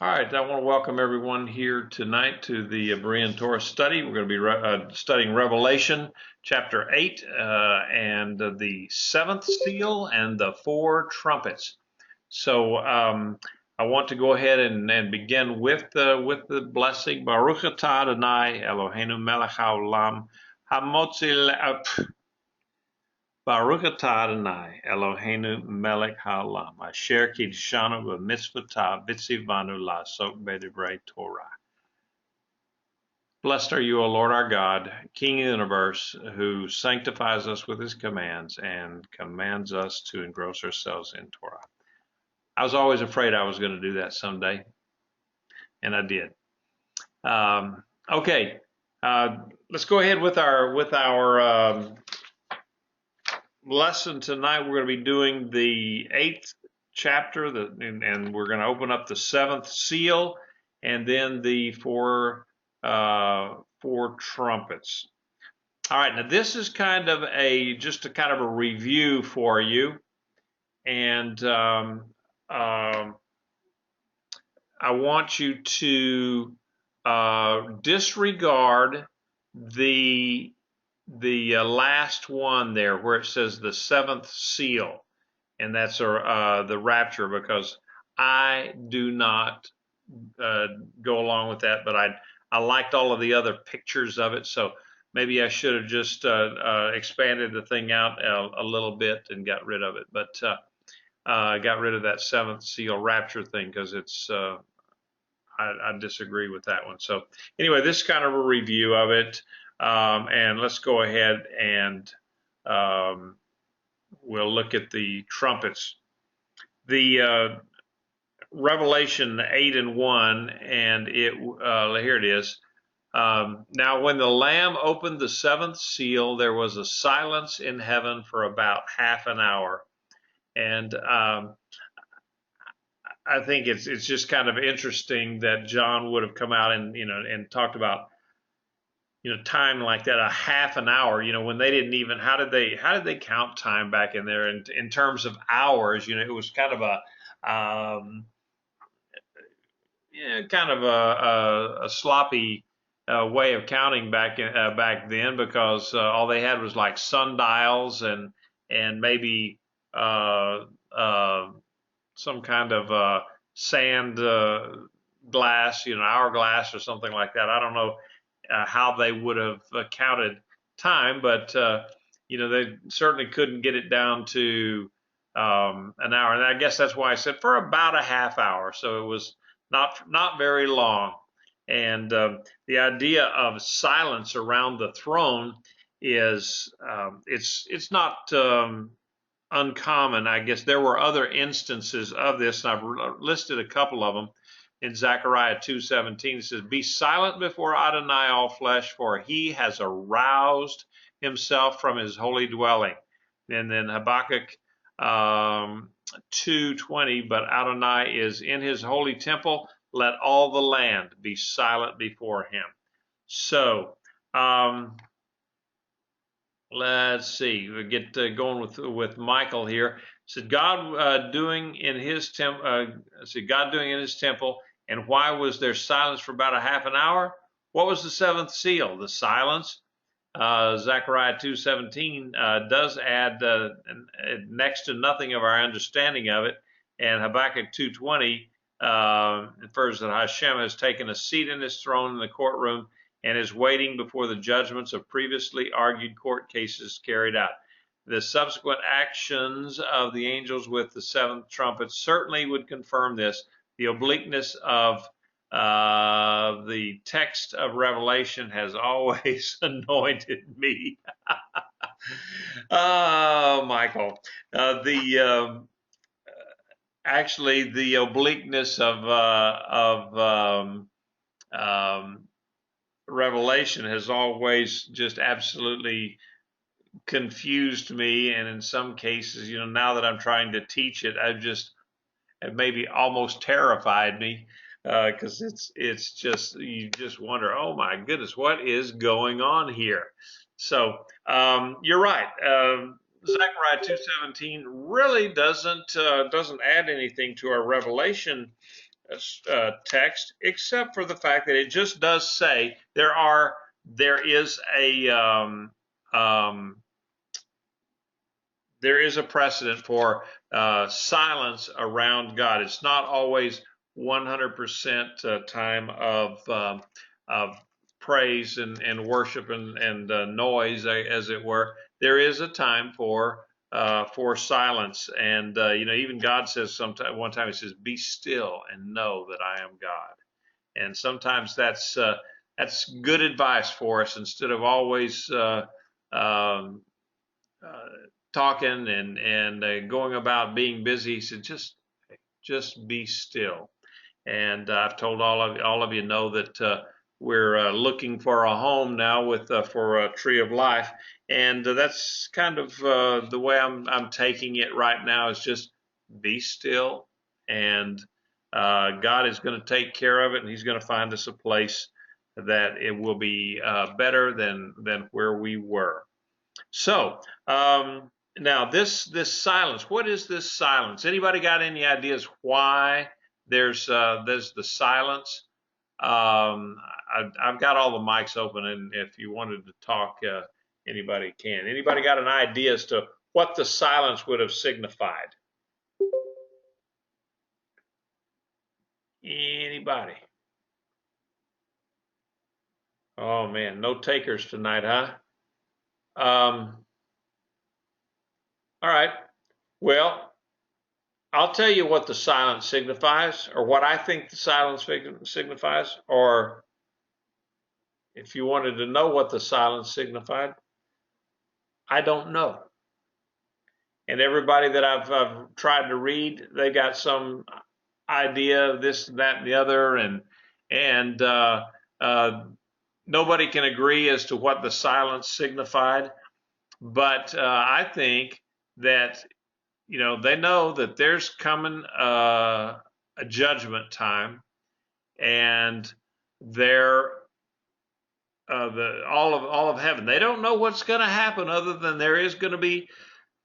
All right, I want to welcome everyone here tonight to the Berean Torah study. We're going to be studying Revelation chapter 8 and the seventh seal and the four trumpets. So I want to go ahead and begin with the blessing. Baruch atah Adonai Eloheinu melech haolam hamotzi Baruch atah Adonai Eloheinu melech haolam asher kiddushanu b'mitzvotav v'tzivanu la'asok b'divrei Torah. Blessed are you, O Lord our God, King of the universe, who sanctifies us with his commands and commands us to engross ourselves in Torah. I was always afraid I was going to do that someday, and I did. Okay, let's go ahead with our lesson tonight. We're going to be doing the 8th chapter, and we're going to open up the 7th seal, and then the four trumpets. All right, now this is kind of just a kind of a review for you, and I want you to disregard the last one there where it says the 7th seal, and that's the rapture, because I do not go along with that, but I liked all of the other pictures of it, so maybe I should have just expanded the thing out a little bit and got rid of it, but I got rid of that 7th seal rapture thing because it's I disagree with that one. So anyway, this is kind of a review of it, and let's go ahead and we'll look at the trumpets. The Revelation 8 and 1, and here it is. Now when the Lamb opened the 7th seal, there was a silence in heaven for about half an hour. And I think it's just kind of interesting that John would have come out and and talked about time like that, a half an hour, when they didn't even, how did they count time back in there in terms of hours? It was kind of a sloppy way of counting back then, because all they had was like sundials and maybe some kind of sand glass, hourglass or something like that. I don't know how they would have counted time, but they certainly couldn't get it down to an hour. And I guess that's why I said for about a half hour. So it was not very long. And the idea of silence around the throne is it's not uncommon. I guess there were other instances of this, and I've listed a couple of them. In Zechariah 2:17, it says, "Be silent before Adonai, all flesh, for he has aroused himself from his holy dwelling." And then Habakkuk 2:20, "But Adonai is in his holy temple. Let all the land be silent before him." So let's see. We get going with Michael here. It said, God doing in his temple. And why was there silence for about a half an hour? What was the 7th seal? The silence. Zechariah 2:17 does add next to nothing of our understanding of it. And Habakkuk 2:20 infers that Hashem has taken a seat in his throne in the courtroom and is waiting before the judgments of previously argued court cases carried out. The subsequent actions of the angels with the 7th trumpet certainly would confirm this. The obliqueness of the text of Revelation has always anointed me. Oh, Michael. Actually, the obliqueness of Revelation has always just absolutely confused me, and in some cases, now that I'm trying to teach it, it maybe almost terrified me, because it's just, you just wonder, oh my goodness, what is going on here? So you're right. Zechariah 2:17 really doesn't add anything to our Revelation text, except for the fact that it just does say there is a precedent for silence around God. It's not always 100% time of praise and worship and noise, as it were. There is a time for silence, and even God says one time He says, "Be still and know that I am God." And sometimes that's good advice for us instead of always um, talking and going about being busy. He said, just be still. And I've told all of you know that we're looking for a home now for a Tree of Life, and that's kind of the way I'm taking it right now, is just be still, and God is going to take care of it, and He's going to find us a place that it will be better than where we were. So now this silence. What is this silence? Anybody got any ideas why there's the silence? I've got all the mics open, and if you wanted to talk, anybody can. Anybody got an idea as to what the silence would have signified? Anybody? Oh man, no takers tonight, huh? All right. Well, I'll tell you what the silence signifies, or what I think the silence signifies, or if you wanted to know what the silence signified, I don't know. And everybody that I've tried to read, they got some idea of this, that, and the other, and nobody can agree as to what the silence signified. But I think that they know that there's coming a judgment time, and they're all of heaven. They don't know what's going to happen other than there is going to be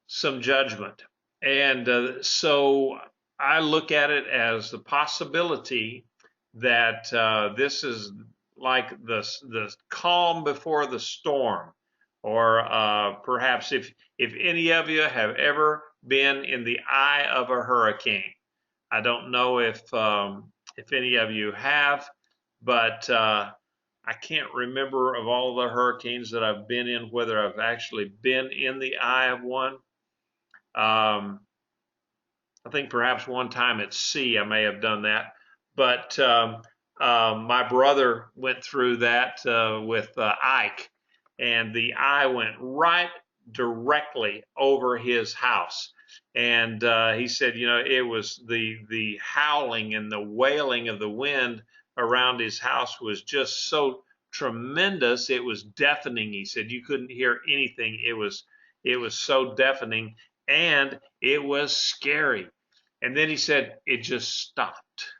some judgment, and so I look at it as the possibility that this is like the calm before the storm, or perhaps if any of you have ever been in the eye of a hurricane. I don't know if any of you have, but I can't remember of all the hurricanes that I've been in whether I've actually been in the eye of one. I think perhaps one time at sea I may have done that, but my brother went through that with Ike, and the eye went right directly over his house. And he said, it was the howling and the wailing of the wind around his house was just so tremendous. It was deafening. He said you couldn't hear anything. It was so deafening, and it was scary. And then he said it just stopped.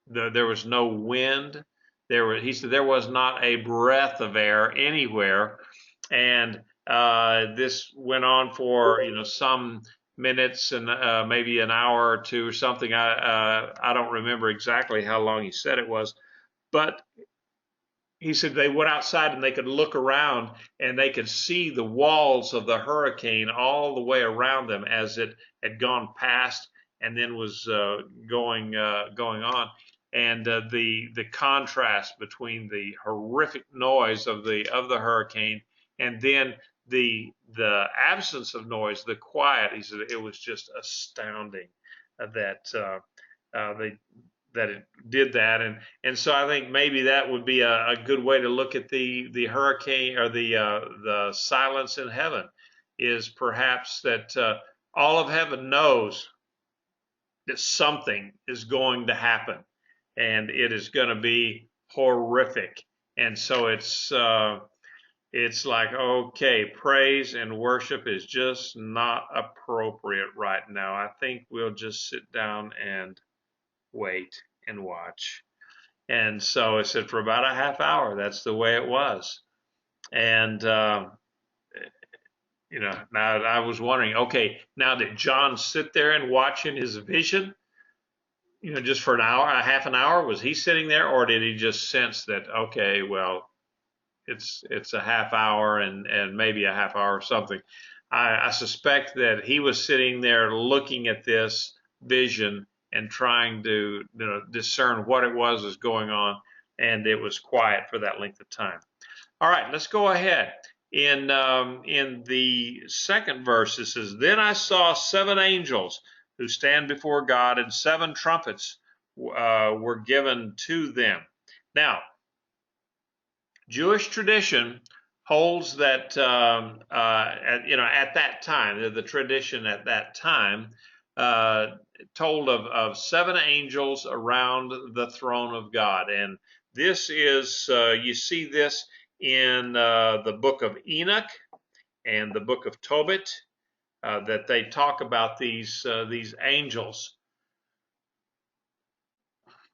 There was no wind. He said there was not a breath of air anywhere. And this went on for some minutes and maybe an hour or two or something. I don't remember exactly how long he said it was, but he said they went outside and they could look around and they could see the walls of the hurricane all the way around them as it had gone past and then was going on. And the contrast between the horrific noise of the hurricane and then the absence of noise, the quiet. He said it was just astounding that it did that, and so I think maybe that would be a good way to look at the hurricane, or the silence in heaven, is perhaps that all of heaven knows that something is going to happen, and it is going to be horrific, and so it's like, okay, praise and worship is just not appropriate right now. I think we'll just sit down and wait and watch. And so I said for about a half hour, that's the way it was. And, now I was wondering, okay, now did John sit there and watch in his vision? just for an hour, a half an hour? Was he sitting there, or did he just sense that, okay, well, it's a half hour and maybe a half hour or something? I suspect that he was sitting there looking at this vision and trying to discern what it was going on, and it was quiet for that length of time. All right, let's go ahead. In the second verse, it says, "Then I saw 7 angels who stand before God, and 7 trumpets were given to them." Now, Jewish tradition holds that at that time, the tradition at that time told of 7 angels around the throne of God, and this is you see this in the book of Enoch and the book of Tobit, that they talk about these angels.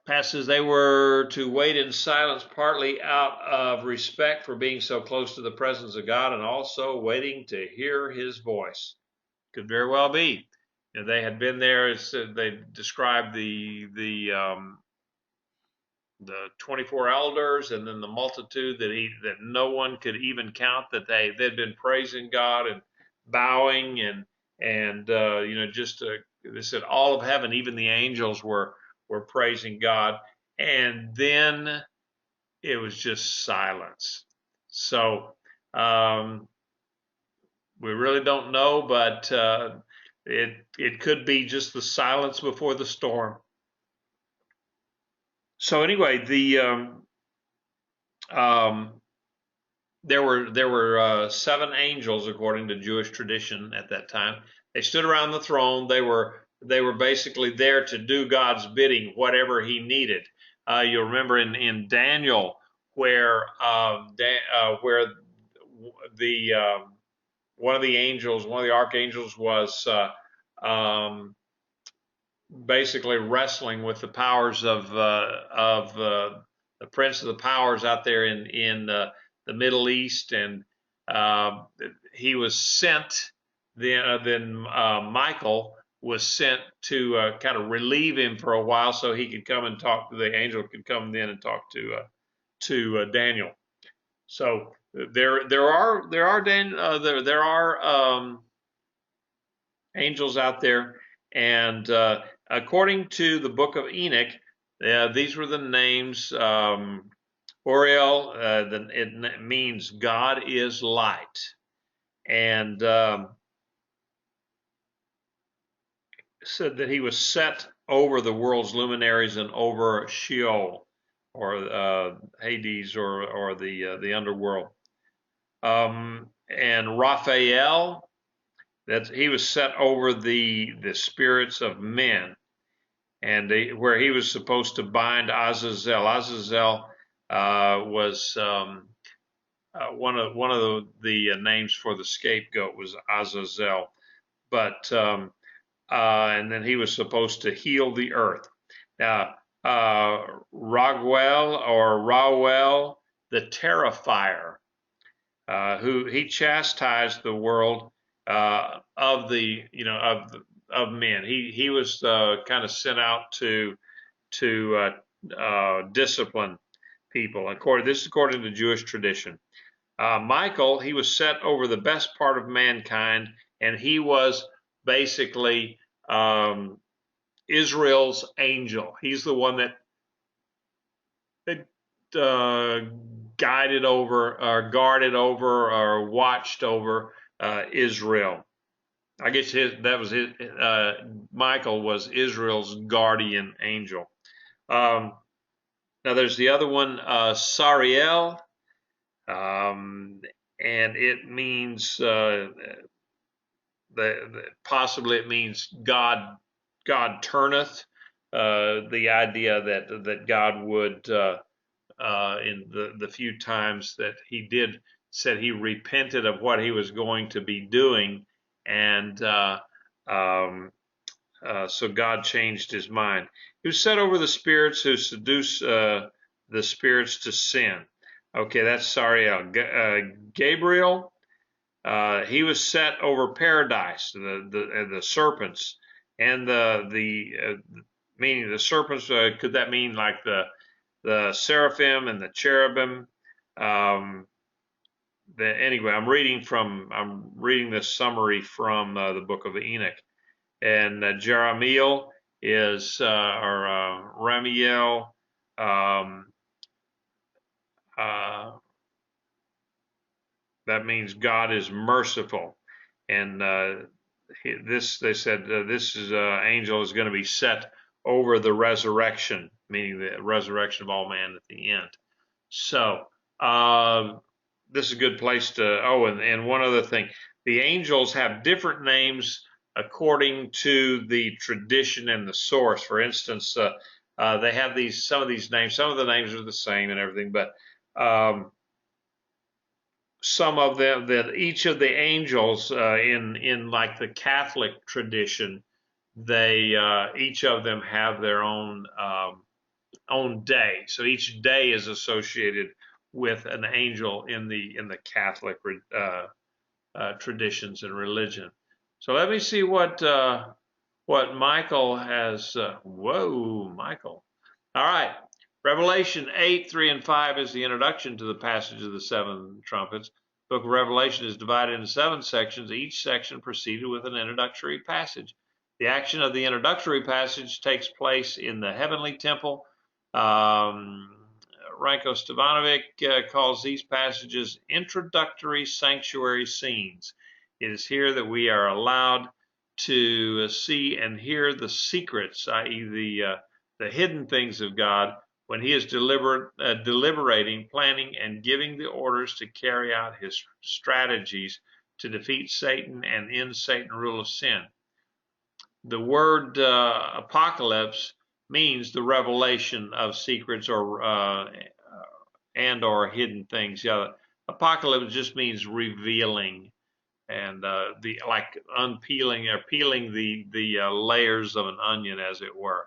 Passages, they were to wait in silence, partly out of respect for being so close to the presence of God, and also waiting to hear his voice. Could very well be. They had been there, as they described the 24 elders, and then the multitude that no one could even count, that they'd been praising God and bowing and they said all of heaven, even the angels were praising God, and then it was just silence. So we really don't know, but it could be just the silence before the storm. So anyway, there were 7 angels according to Jewish tradition at that time. They stood around the throne. They were basically there to do God's bidding, whatever He needed. You'll remember in Daniel where the one of the angels, one of the archangels, was basically wrestling with the powers of the prince of the powers out there in the Middle East, and he was sent. Then Michael was sent to kind of relieve him for a while, so he could come and talk. The angel could come in and talk to Daniel. So there are angels out there, and according to the book of Enoch, these were the names. Uriel, it means God is light, and said that he was set over the world's luminaries and over Sheol, or Hades, or the underworld. And Raphael, that he was set over the spirits of men, and where he was supposed to bind Azazel. Azazel was one of the names for the scapegoat was Azazel, but and then he was supposed to heal the earth. Now, Raguel, the Terrifier, who he chastised the world of men. He was kind of sent out to discipline people. This is according to Jewish tradition. Michael, he was set over the best part of mankind, and he was basically Israel's angel. He's the one that guided over, or guarded over, or watched over Israel. I guess Michael was Israel's guardian angel. Now there's the other one, Sariel, and it means possibly it means God turneth. The idea that God would, in the few times that he said he repented of what he was going to be doing, and so God changed his mind. He was set over the spirits who seduce the spirits to sin. Okay, that's Sariel. Gabriel, he was set over paradise, the serpents, and meaning the serpents. Could that mean like the seraphim and the cherubim? Anyway, I'm reading this summary from the book of Enoch, and Jeremiel is or Ramiel. That means God is merciful, and they said this angel is going to be set over the resurrection, meaning the resurrection of all man at the end. So this is a good place to. Oh, and one other thing, the angels have different names according to the tradition and the source. For instance, they have some of these names. Some of the names are the same and everything, but some of them, that each of the angels in like the Catholic tradition, they each of them have their own day. So each day is associated with an angel in the Catholic traditions and religion. So let me see what Michael has. Whoa, Michael! All right. Revelation 8, 3, and 5 is the introduction to the passage of the seven trumpets. The book of Revelation is divided into 7 sections. Each section preceded with an introductory passage. The action of the introductory passage takes place in the heavenly temple. Ranko Stevanovic calls these passages introductory sanctuary scenes. It is here that we are allowed to see and hear the secrets, i.e. the hidden things of God, when he is deliberating, planning, and giving the orders to carry out his strategies to defeat Satan and end Satan's rule of sin. The word apocalypse means the revelation of secrets or hidden things. Yeah, apocalypse just means revealing, and like unpeeling or peeling the layers of an onion, as it were.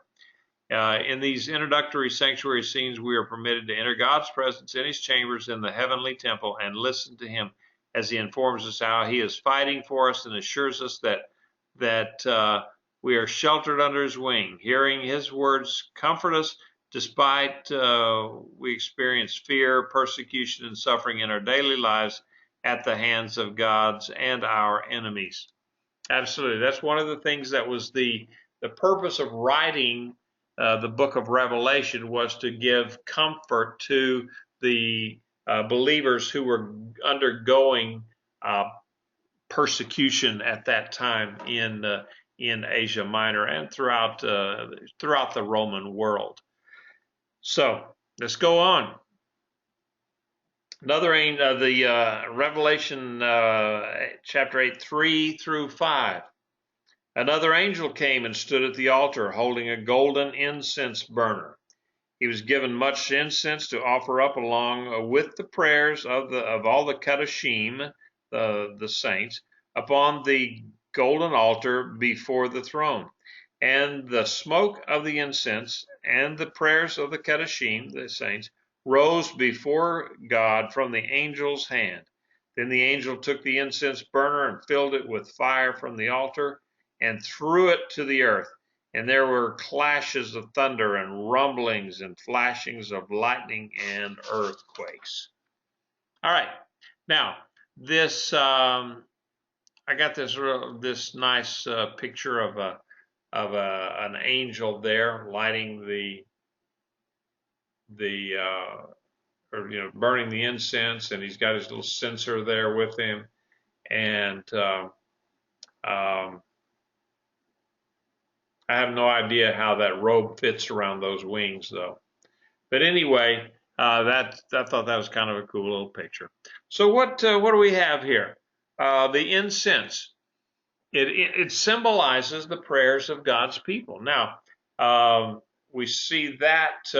In these introductory sanctuary scenes, we are permitted to enter God's presence in his chambers in the heavenly temple and listen to him as he informs us how he is fighting for us and assures us that we are sheltered under his wing. Hearing his words comfort us despite we experience fear, persecution, and suffering in our daily lives at the hands of God's and our enemies. Absolutely. That's one of the things that was the purpose of writing the book of Revelation, was to give comfort to the believers who were undergoing persecution at that time in Asia Minor and throughout the Roman world. So let's go on. Another the Revelation chapter 8, 3 through 5. Another angel came and stood at the altar, holding a golden incense burner. He was given much incense to offer up along with the prayers of all the Kadashim, the saints, upon the golden altar before the throne. And the smoke of the incense and the prayers of the Kadashim, the saints, rose before God from the angel's hand. Then the angel took the incense burner and filled it with fire from the altar and threw it to the earth. And there were clashes of thunder and rumblings and flashings of lightning and earthquakes. All right. Now, this I got this nice picture of an angel there lighting burning the incense, and he's got his little censer there with him, and I have no idea how that robe fits around those wings, though. But anyway, I thought that was kind of a cool little picture. So what do we have here? The incense. It symbolizes the prayers of God's people. Now, we see that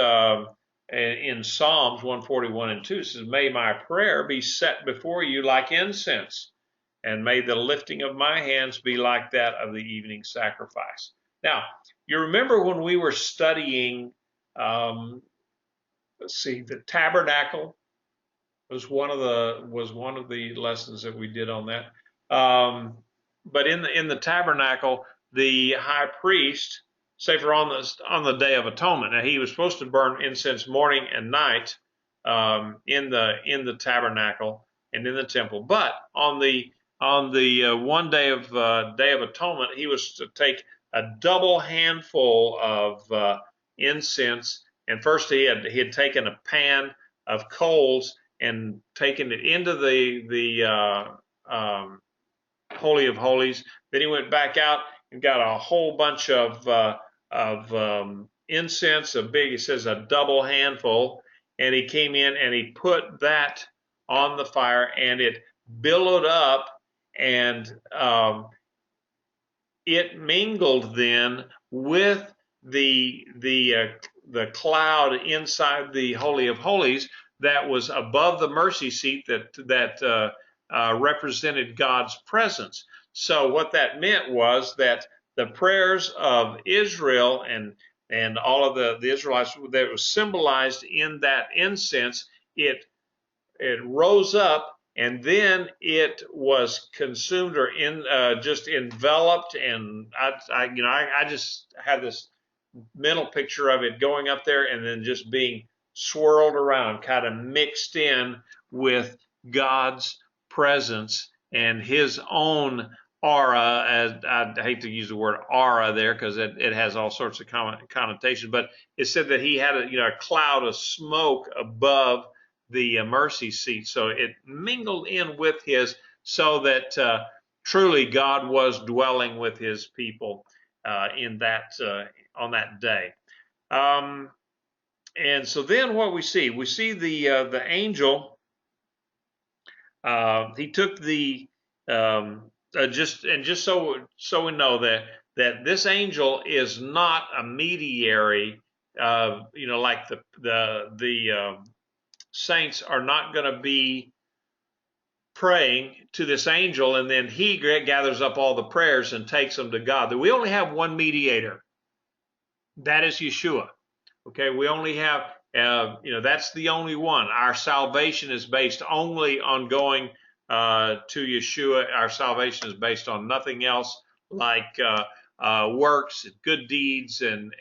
in Psalms 141 and 2. It says, "May my prayer be set before you like incense, and may the lifting of my hands be like that of the evening sacrifice." Now, you remember when we were studying, the tabernacle was one of the lessons that we did on that. But in the tabernacle, the high priest Sefer on the Day of Atonement. Now he was supposed to burn incense morning and night in the tabernacle and in the temple, but on the one day of Atonement, he was to take a double handful of incense. And first he had taken a pan of coals and taken it into the Holy of Holies. Then he went back out and got a whole bunch of incense, he says a double handful, and he came in and he put that on the fire, and it billowed up, and it mingled then with the cloud inside the Holy of Holies that was above the mercy seat that represented God's presence. So what that meant was that the prayers of Israel and all of the Israelites that was symbolized in that incense, it rose up, and then it was consumed or just enveloped. And I just had this mental picture of it going up there and then just being swirled around, kind of mixed in with God's presence and his own aura. As I hate to use the word aura there because it has all sorts of connotations, but it said that he had a cloud of smoke above the mercy seat, so it mingled in with his, so that truly God was dwelling with his people in that on that day. And so then what we see the angel. He took the just so we know that this angel is not a mediary. Like the saints are not going to be praying to this angel, and then he gathers up all the prayers and takes them to God. That we only have one mediator. That is Yeshua. Okay, we only have, that's the only one. Our salvation is based only on going to Yeshua. Our salvation is based on nothing else like works, good deeds, and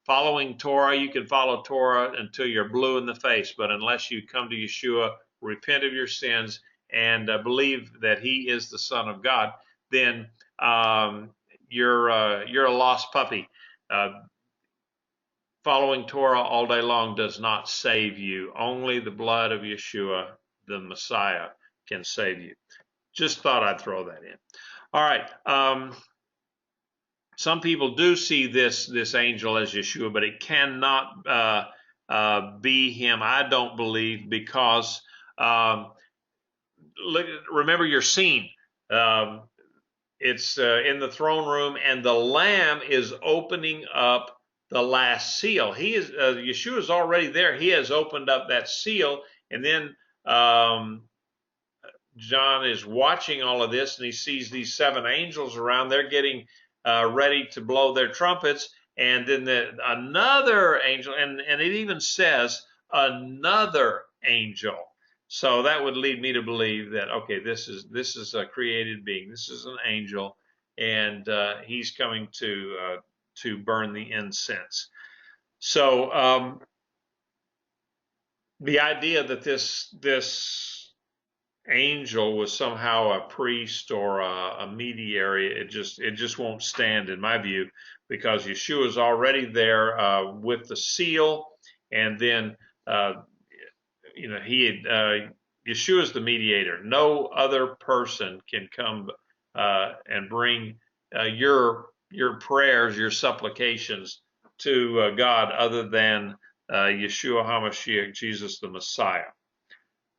following Torah. You can follow Torah until you're blue in the face, but unless you come to Yeshua, repent of your sins, and believe that He is the Son of God, then you're a lost puppy. Following Torah all day long does not save you. Only the blood of Yeshua, the Messiah, can save you. Just thought I'd throw that in. All right. Some people do see this angel as Yeshua, but it cannot be him, I don't believe, because remember your scene. It's in the throne room, and the Lamb is opening up the last seal. He is Yeshua is already there. He has opened up that seal, and then John is watching all of this, and he sees these 7 angels around. They're getting ready to blow their trumpets, and then another angel, and it even says another angel. So that would lead me to believe that, okay, this is a created being. This is an angel, and he's coming to burn the incense. So the idea that this angel was somehow a priest or a mediary, it just won't stand in my view, because Yeshua is already there with the seal, and then Yeshua is the mediator. No other person can come and bring your prayers, your supplications to God other than Yeshua HaMashiach, Jesus the Messiah.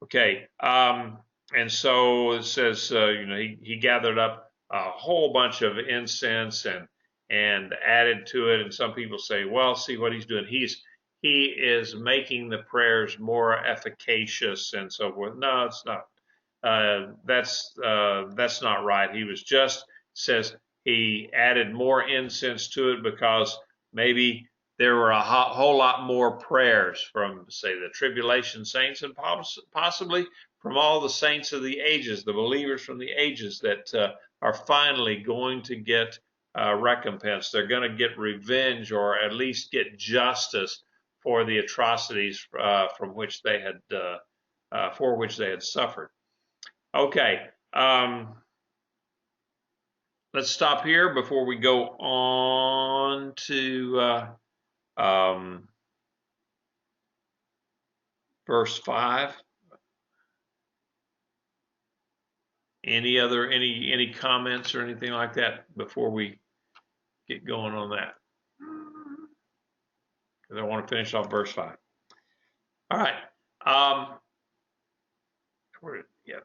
Okay, and so it says, he gathered up a whole bunch of incense and added to it. And some people say, well, see what he's doing. He is making the prayers more efficacious and so forth. No, it's not. That's not right. He was just, says he added more incense to it because maybe there were a whole lot more prayers from, say, the tribulation saints, and possibly from all the saints of the ages, the believers from the ages that are finally going to get recompense. They're going to get revenge, or at least get justice for the atrocities for which they had suffered. Okay, let's stop here before we go on to verse 5. Any comments or anything like that before we get going on that? Because I want to finish off verse 5. All right.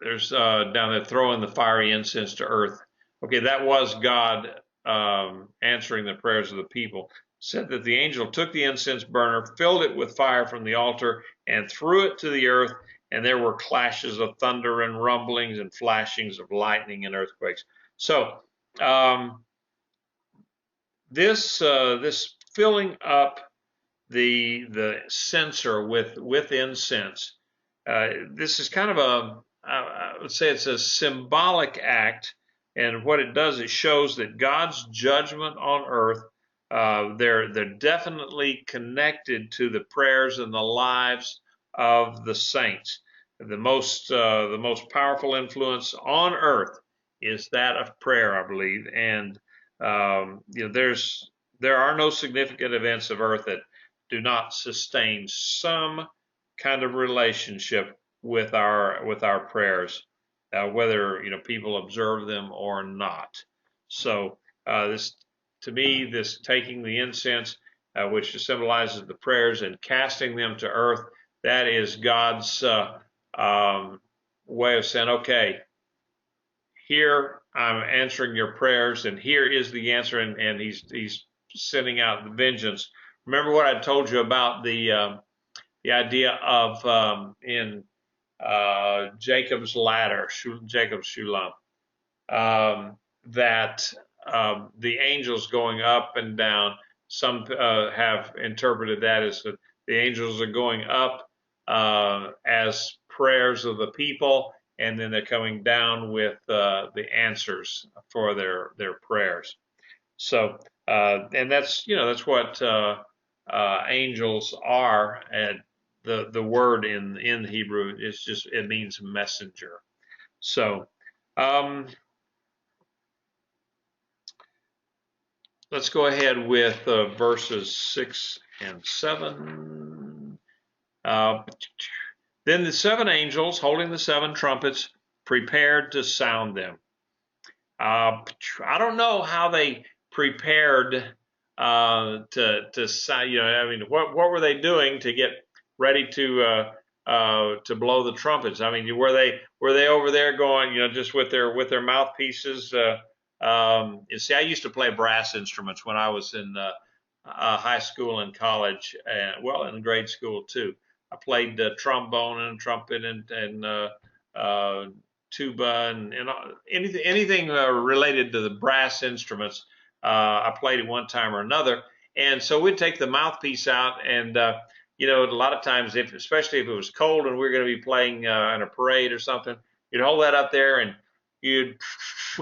There's down there, throwing the fiery incense to earth. Okay, that was God answering the prayers of the people. Said that the angel took the incense burner, filled it with fire from the altar, and threw it to the earth, and there were clashes of thunder and rumblings and flashings of lightning and earthquakes. So this filling up the censer with incense, this is kind of I would say it's a symbolic act, and what it does, it shows that God's judgment on earth, they're definitely connected to the prayers and the lives of the saints. The most powerful influence on earth is that of prayer, I believe, and there are no significant events of earth that do not sustain some kind of relationship with our prayers, whether people observe them or not. So this, to me, this taking the incense, which symbolizes the prayers, and casting them to earth, that is God's way of saying, okay, here I'm answering your prayers, and here is the answer, and he's sending out the vengeance. Remember what I told you about the idea of in Jacob's ladder, Jacob's shulam, that the angels going up and down. Some have interpreted that as that the angels are going up as prayers of the people, and then they're coming down with the answers for their prayers. So, and that's what angels are. And the word in Hebrew is just, it means messenger. So, let's go ahead with verses 6 and 7. Then the 7 angels holding the 7 trumpets prepared to sound them. I don't know how they prepared to sound. I mean, what were they doing to get ready to blow the trumpets? I mean, were they over there going, just with their mouthpieces? You see, I used to play brass instruments when I was in high school and college, well, in grade school too. I played trombone and trumpet and tuba and anything related to the brass instruments. I played at one time or another, and so we'd take the mouthpiece out, and a lot of times, especially if it was cold and we were going to be playing in a parade or something, you'd hold that up there and you'd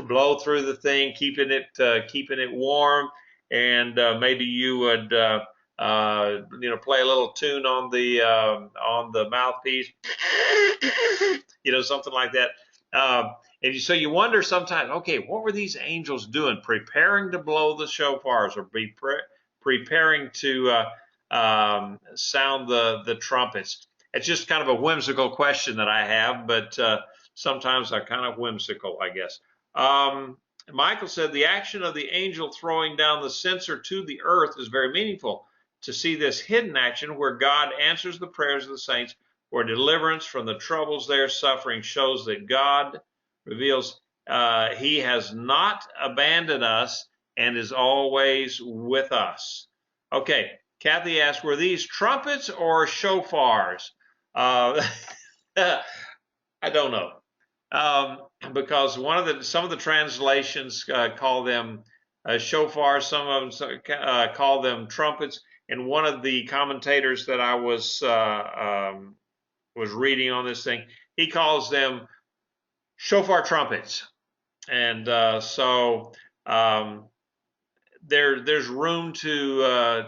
blow through the thing, keeping it warm, and maybe you would play a little tune on the mouthpiece, something like that. And so you wonder sometimes, okay, what were these angels doing? Preparing to blow the shofars, or preparing to sound the trumpets? It's just kind of a whimsical question that I have, but sometimes they're kind of whimsical, I guess. Michael said the action of the angel throwing down the censer to the earth is very meaningful. To see this hidden action where God answers the prayers of the saints for deliverance from the troubles they are suffering shows that God reveals he has not abandoned us and is always with us. Okay, Kathy asked, were these trumpets or shofars? I don't know. Because some of the translations call them shofars, some of them call them trumpets, and one of the commentators that I was reading on this thing, he calls them shofar trumpets. And there's room to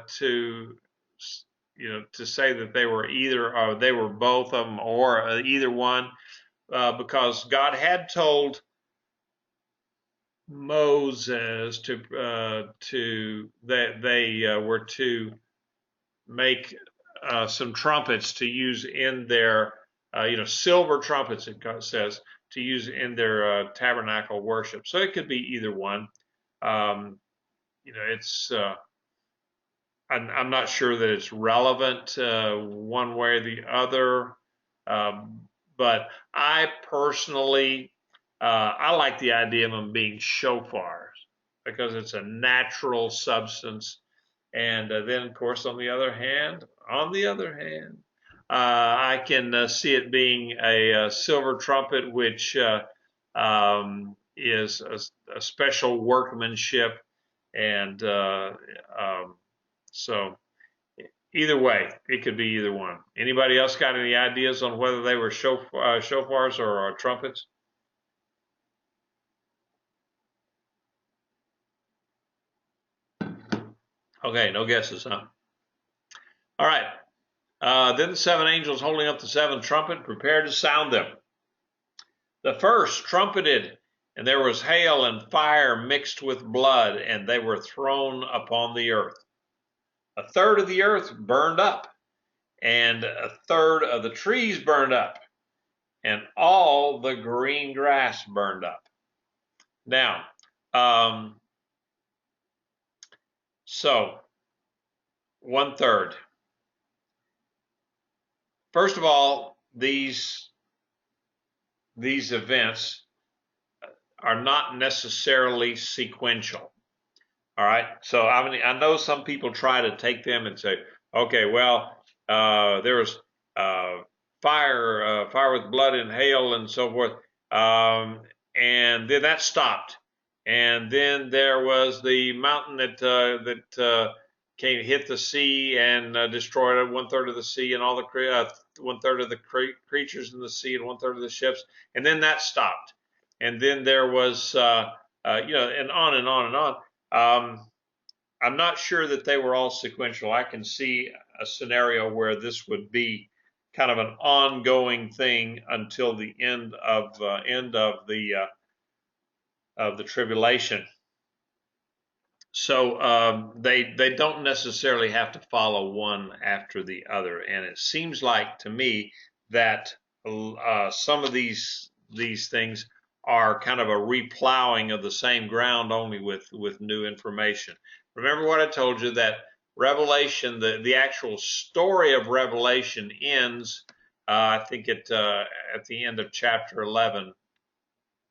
to say that they were either they were both of them or either one, because God had told Moses that they were to make some trumpets to use in their silver trumpets, it says, to use in their tabernacle worship. So it could be either one. It's I'm not sure that it's relevant one way or the other, but I personally I like the idea of them being shofars because it's a natural substance. And then, of course, on the other hand, I can see it being a silver trumpet, which is a special workmanship, and so either way, it could be either one. Anybody else got any ideas on whether they were shofars or trumpets? Okay, no guesses, huh? All right. Then the seven angels holding up the seventh trumpet prepared to sound them. The first trumpeted, and there was hail and fire mixed with blood, and they were thrown upon the earth. A third of the earth burned up, and a third of the trees burned up, and all the green grass burned up. Now, so 1/3. First of all, these events are not necessarily sequential. All right. So I know some people try to take them and say, okay, well, there was fire with blood and hail and so forth, and then that stopped, and then there was the mountain that hit the sea and destroyed 1/3 of the sea and all the 1/3 of the creatures in the sea and 1/3 of the ships, and then that stopped, and then there was and on and on and on. I'm not sure that they were all sequential. I can see a scenario where this would be kind of an ongoing thing until the end of the tribulation. So they don't necessarily have to follow one after the other. And it seems like to me that some of these things are kind of a replowing of the same ground, only with new information. Remember what I told you, that Revelation, the actual story of Revelation ends, I think at the end of chapter 11,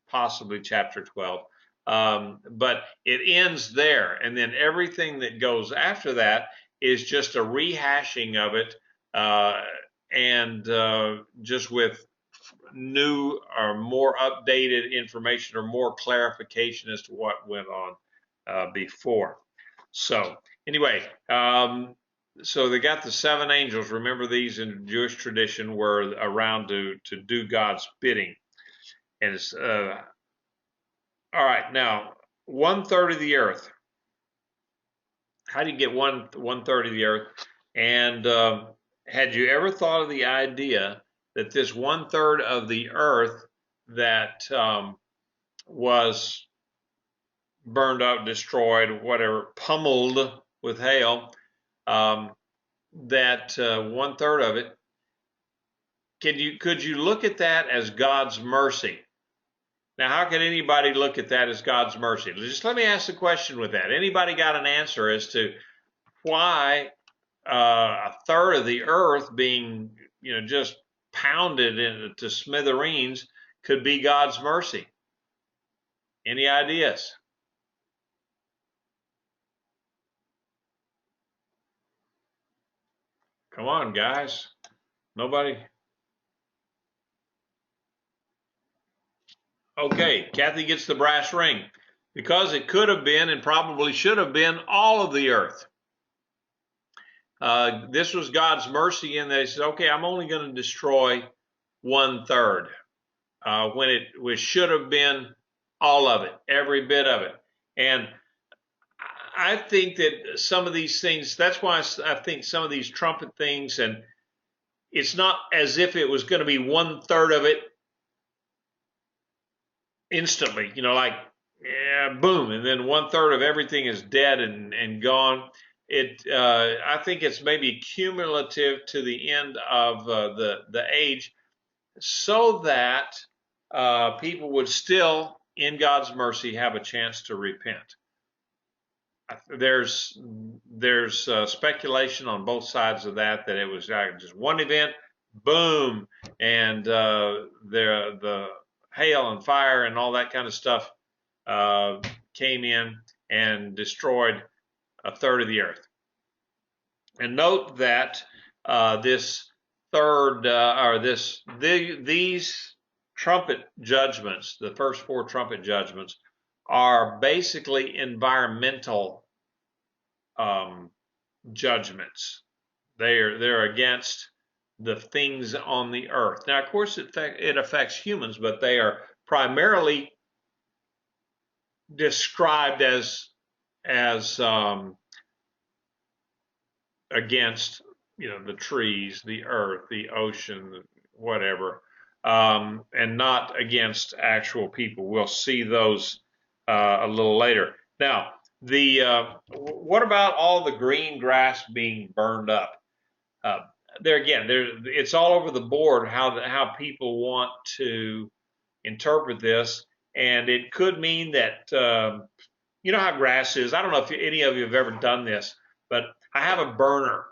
possibly chapter 12. But it ends there, and then everything that goes after that is just a rehashing of it, and just with new or more updated information or more clarification as to what went on before. So anyway, so they got the seven angels. Remember, these in Jewish tradition were around to do God's bidding, and it's all right. Now 1/3 of the earth. How do you get 1/3 of the earth? And had you ever thought of the idea that this 1/3 of the earth that was burned up, destroyed, whatever, pummeled with hail, that 1/3 of it, could you look at that as God's mercy? Now, how can anybody look at that as God's mercy? Just let me ask the question with that. Anybody got an answer as to why a third of the earth being, just pounded into smithereens could be God's mercy? Any ideas? Come on, guys. Nobody? Okay, Kathy gets the brass ring. Because it could have been and probably should have been all of the earth. This was God's mercy, and they said, okay, I'm only going to destroy 1/3, when it should have been all of it, every bit of it. And I think that some of these things, that's why I think some of these trumpet things, and it's not as if it was going to be 1/3 of it instantly, like, yeah, boom, and then 1/3 of everything is dead and gone. I think it's maybe cumulative to the end of the age, so that people would still, in God's mercy, have a chance to repent. There's speculation on both sides of that it was just one event, boom, and the hail and fire and all that kind of stuff came in and destroyed 1/3 of the earth. And note that this third these trumpet judgments, the first 4 trumpet judgments, are basically environmental judgments. They're against the things on the earth. Now, of course, it affects humans, but they are primarily described as against the trees, the earth, the ocean, whatever, and not against actual people. We'll see those a little later. Now, what about all the green grass being burned up? It's all over the board how people want to interpret this, and it could mean that you know how grass is. I don't know if any of you have ever done this, but I have a burner,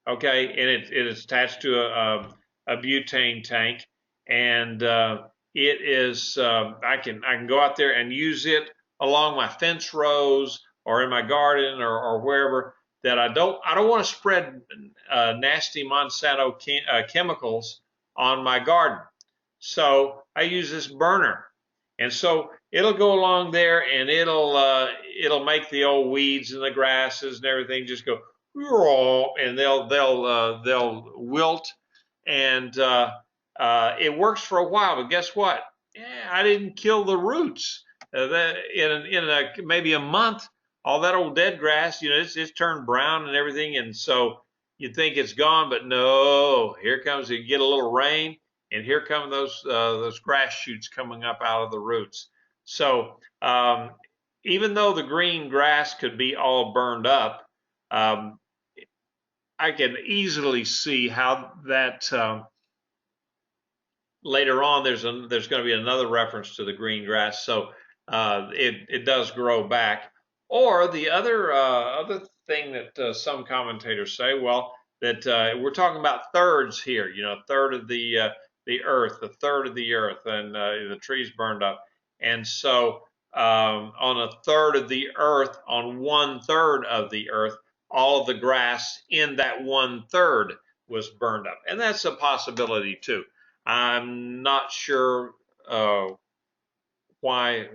okay, and it is attached to a butane tank, and it is I can go out there and use it along my fence rows or in my garden or wherever, that I don't want to spread nasty Monsanto chemicals on my garden. So I use this burner, and so it'll go along there, and it'll make the old weeds and the grasses and everything just go, and they'll wilt, and it works for a while. But guess what? Yeah, I didn't kill the roots. Maybe a month, all that old dead grass, it's turned brown and everything, and so you think it's gone, but no. Here comes, you get a little rain, and here come those grass shoots coming up out of the roots. So even though the green grass could be all burned up, I can easily see how that later on there's going to be another reference to the green grass, so it does grow back. Or the other thing that some commentators say, well, that we're talking about thirds here, a third of the earth, a third of the earth, and the trees burned up, and so on a third of the earth, on 1/3 of the earth, all of the grass in that 1/3 was burned up, and that's a possibility too. I'm not sure why it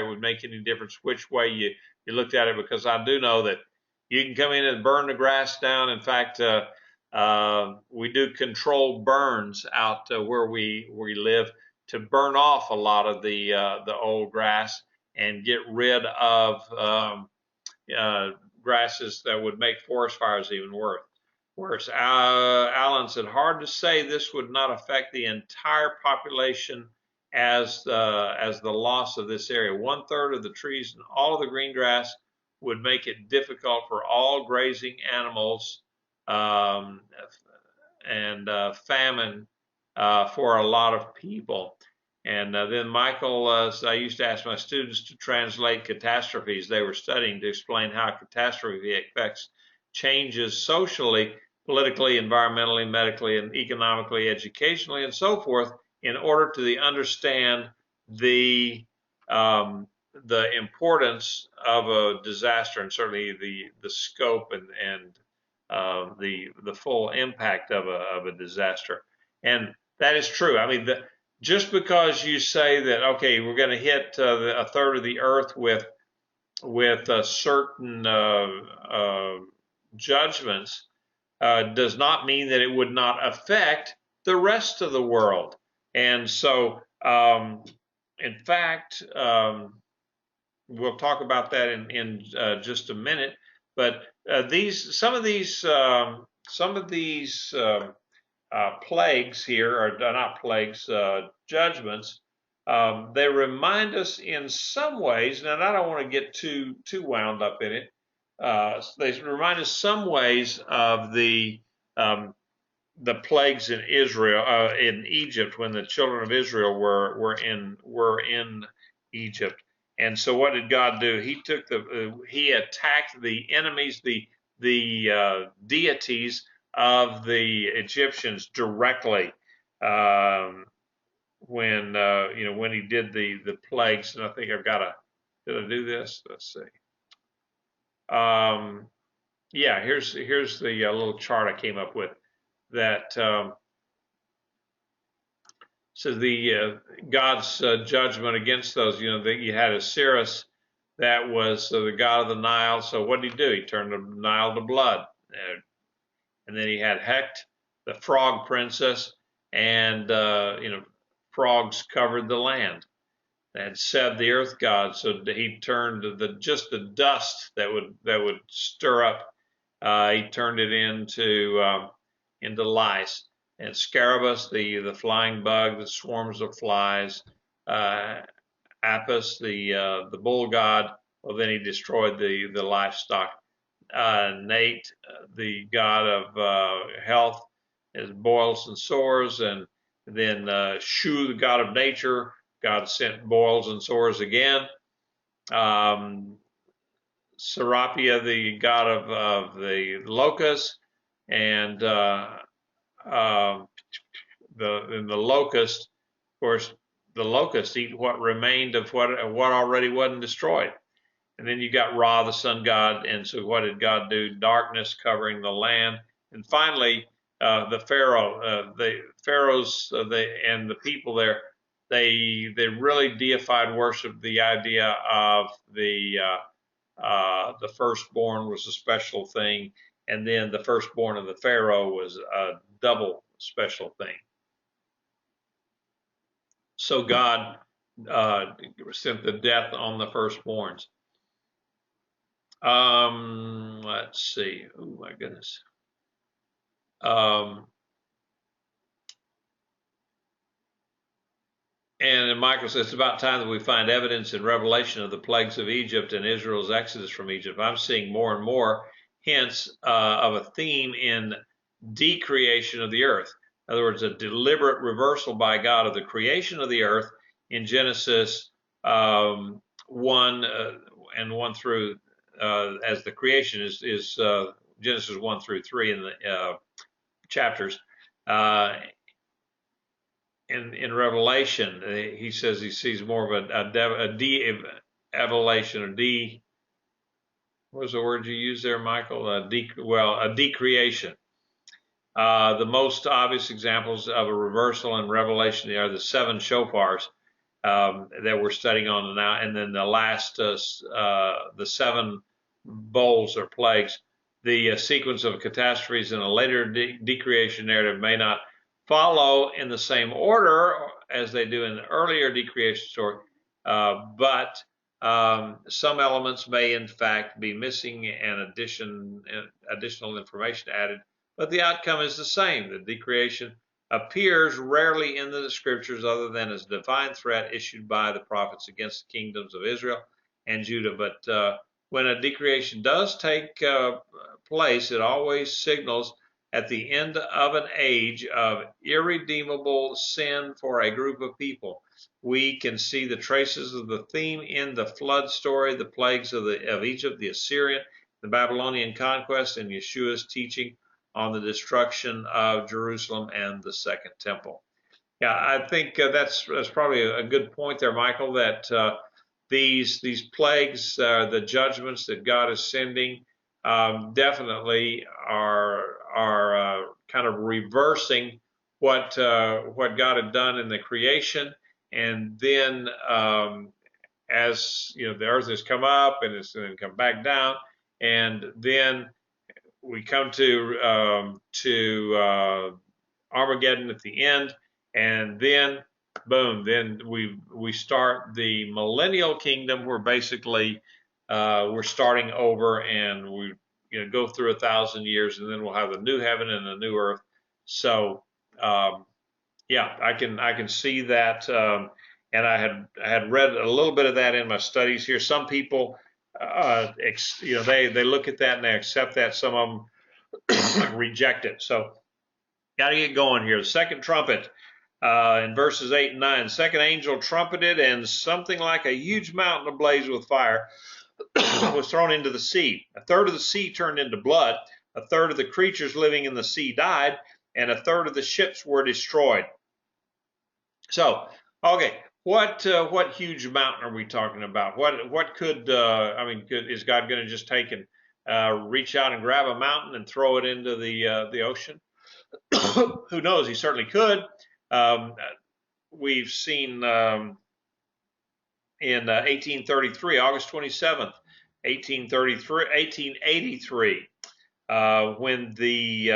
would make any difference which way you looked at it, because I do know that you can come in and burn the grass down. In fact, we do controlled burns out where we live to burn off a lot of the old grass and get rid of grasses that would make forest fires even worse. Alan said, hard to say this would not affect the entire population as the loss of this area. 1/3 of the trees and all of the green grass would make it difficult for all grazing animals, and famine for a lot of people. And then Michael said, I used to ask my students to translate catastrophes they were studying to explain how catastrophe affects changes socially, politically, environmentally, medically, and economically, educationally, and so forth, in order to understand the importance of a disaster, and certainly the scope and the full impact of a disaster. And that is true. I mean, just because you say that, okay, we're going to hit 1/3 of the earth with certain judgments, does not mean that it would not affect the rest of the world. And so, in fact, we'll talk about that in just a minute. But some of these plagues here, or not plagues, judgments, they remind us in some ways, and I don't want to get too wound up in it. They remind us some ways of the plagues in Israel, in Egypt, when the children of Israel were in Egypt. And so, what did God do? He attacked the enemies, the deities of the Egyptians directly. When when he did the plagues, and I think did I do this? Let's see. Yeah, here's the little chart I came up with that. So the God's judgment against those, that you had Osiris, that was the god of the Nile. So what did he do? He turned the Nile to blood. And then he had Hecht, the frog princess, and frogs covered the land. They had Seb, the earth god, so he turned just the dust that would stir up. He turned it into lice. And Scarabus, the flying bug that swarms of flies. Apis, the bull god. Well, then he destroyed the livestock. Nate, the god of health, is boils and sores, and then Shu, the god of nature. God sent boils and sores again. Serapia, the god of the locusts, and the locust, of course, the locusts eat what remained of what already wasn't destroyed. And then you got Ra, the sun god, and so what did God do? Darkness covering the land, and finally the pharaohs, and the people there, they really deified worship. The idea of the firstborn was a special thing, and then the firstborn of the pharaoh was a double special thing. So God sent the death on the firstborns. Let's see. Oh my goodness. And Michael says, it's about time that we find evidence in Revelation of the plagues of Egypt and Israel's exodus from Egypt. I'm seeing more and more hints of a theme in decreation of the earth. In other words, a deliberate reversal by God of the creation of the earth in Genesis 1 and 1 through, as the creation is Genesis 1 through 3 in the chapters. In Revelation, he says he sees more of a de-evolution, or what was the word you used there, Michael? A decreation. The most obvious examples of a reversal in Revelation are the 7 shofars that we're studying on now, and then the last, the 7 bowls or plagues. The sequence of catastrophes in a later decreation narrative may not follow in the same order as they do in the earlier decreation story, but some elements may in fact be missing and additional information added, but the outcome is the same. The decreation appears rarely in the scriptures other than as a divine threat issued by the prophets against the kingdoms of Israel and Judah. But when a decreation does take place, it always signals at the end of an age of irredeemable sin for a group of people. We can see the traces of the theme in the flood story, the plagues of Egypt, the Assyrian, the Babylonian conquest, and Yeshua's teaching on the destruction of Jerusalem and the Second Temple. Yeah, I think that's probably a good point there, Michael, that these plagues, the judgments that God is sending, definitely are kind of reversing what God had done in the creation, and then as the earth has come up and it's going to come back down, and then we come to Armageddon at the end, and then boom, then we start the millennial kingdom, where basically we're starting over, and we go through 1,000 years, and then we'll have a new heaven and a new earth. So yeah, I can see that, and I had read a little bit of that in my studies here. Some people, they look at that and they accept that. Some of them reject it. So got to get going here. The second trumpet, in verses 8 and 9. Second angel trumpeted, and something like a huge mountain ablaze with fire was thrown into the sea. A third of the sea turned into blood. A third of the creatures living in the sea died, and a third of the ships were destroyed. So, okay, what huge mountain are we talking about? What could is God going to just take and reach out and grab a mountain and throw it into the ocean? Who knows? He certainly could. We've seen in 1833, August 27th, 1883, when the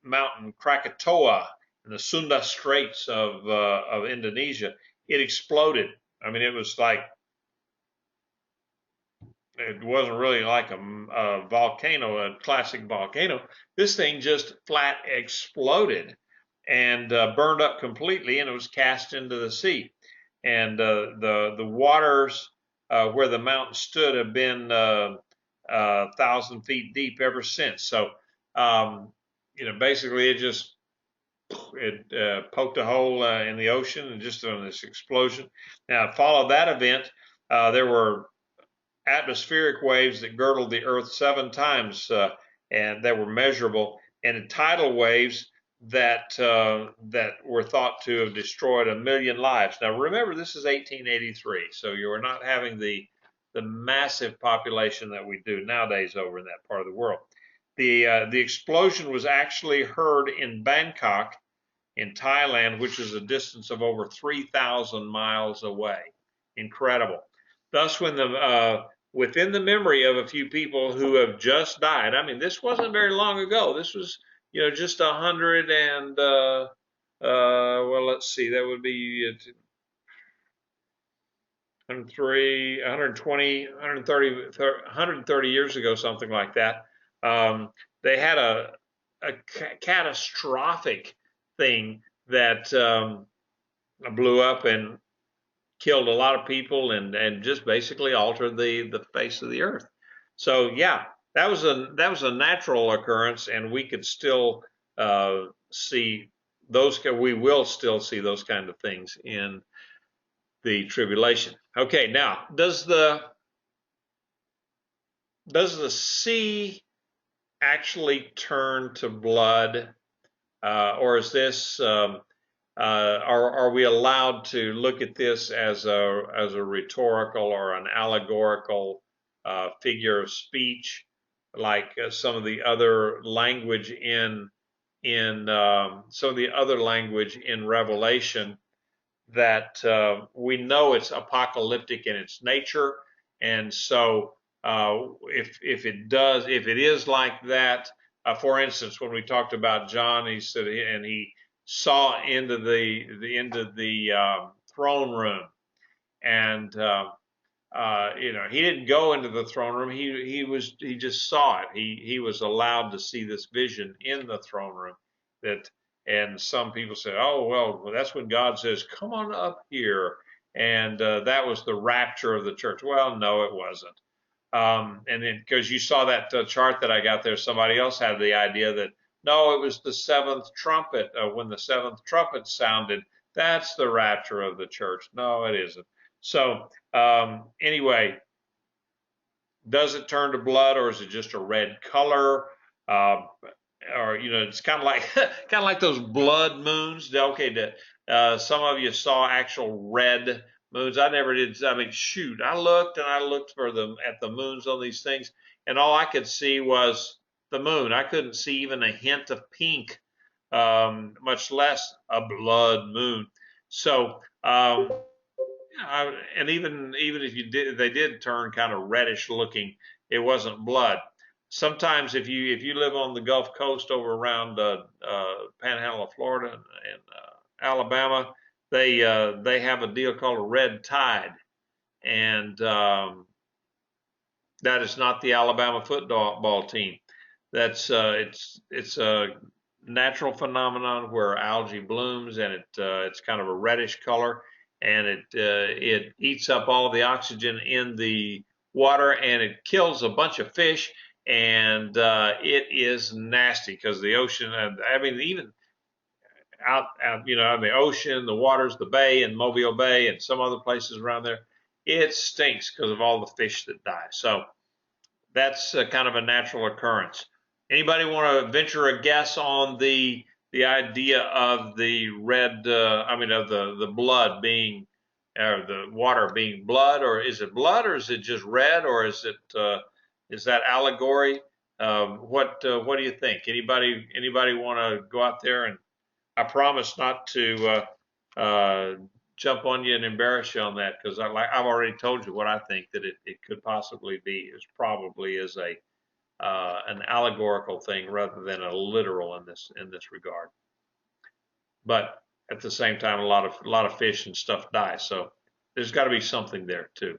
mountain Krakatoa in the Sunda Straits of Indonesia, it exploded. I mean, it was like, it wasn't really like a volcano, a classic volcano. This thing just flat exploded and burned up completely, and it was cast into the sea. And the waters where the mountain stood have been 1,000 feet deep ever since. So, basically it poked a hole in the ocean, and just on this explosion. Now, followed that event, there were atmospheric waves that girdled the earth 7 times, and that were measurable, and tidal waves that were thought to have destroyed 1 million lives. Now, remember, this is 1883, so you are not having the massive population that we do nowadays over in that part of the world. The explosion was actually heard in Bangkok, in Thailand, which is a distance of over 3,000 miles away. Incredible. Thus, when within the memory of a few people who have just died, I mean, this wasn't very long ago. This was, just 100 and, well, let's see, that would be 103, 120, 130 years ago, something like that. They had a catastrophic thing that blew up and killed a lot of people, and just basically altered the face of the earth. So yeah, that was a natural occurrence, and we could still see those. We will still see those kind of things in the tribulation. Okay, now does the sea actually turn to blood, or is this? Are we allowed to look at this as a rhetorical or an allegorical figure of speech, like some of the other language in Revelation, that we know it's apocalyptic in its nature, and so if it is like that, for instance, when we talked about John, he said, and he saw into the throne room, and he didn't go into the throne room. He just saw it. He was allowed to see this vision in the throne room. And some people say, oh well, that's when God says, come on up here, and that was the rapture of the church. Well, no, it wasn't. And then, because you saw that chart that I got there, somebody else had the idea that, no, it was the 7th trumpet. When the 7th trumpet sounded, that's the rapture of the church. No, it isn't. So anyway, does it turn to blood, or is it just a red color? Or it's kind of like those blood moons. Okay, some of you saw actual red moons. I never did. I mean, shoot, I looked at the moons on these things, and all I could see was the moon. I couldn't see even a hint of pink, much less a blood moon. So, and even if they did turn kind of reddish looking, it wasn't blood. Sometimes if you live on the Gulf Coast over around Panhandle of Florida and Alabama, they have a deal called a red tide, and that is not the Alabama football team. That's it's a natural phenomenon where algae blooms, and it's kind of a reddish color, and it eats up all the oxygen in the water, and it kills a bunch of fish, and it is nasty because the ocean. I mean, even out in the ocean, the waters, the bay, and Mobile Bay, and some other places around there, it stinks because of all the fish that die. So that's kind of a natural occurrence. Anybody want to venture a guess on the idea of the red? Of the blood being, or the water being blood, or is it blood, or is it just red, or is that allegory? What do you think? Anybody want to go out there? And I promise not to jump on you and embarrass you on that, because I've already told you what I think that it could possibly be. Is probably is a an allegorical thing rather than a literal in this regard. But at the same time, a lot of fish and stuff die, so there's got to be something there too.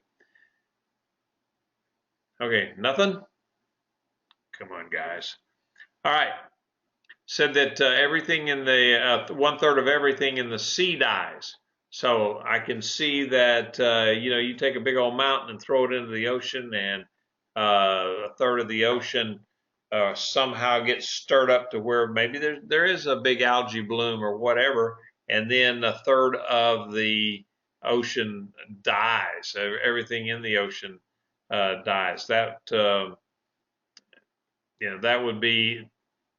Okay, nothing. Come on, guys. All right. Said that everything in the 1/3 of everything in the sea dies. So I can see that you take a big old mountain and throw it into the ocean, and 1/3 of the ocean somehow gets stirred up to where maybe there is a big algae bloom or whatever, and then 1/3 of the ocean dies. Everything in the ocean dies. That that would be.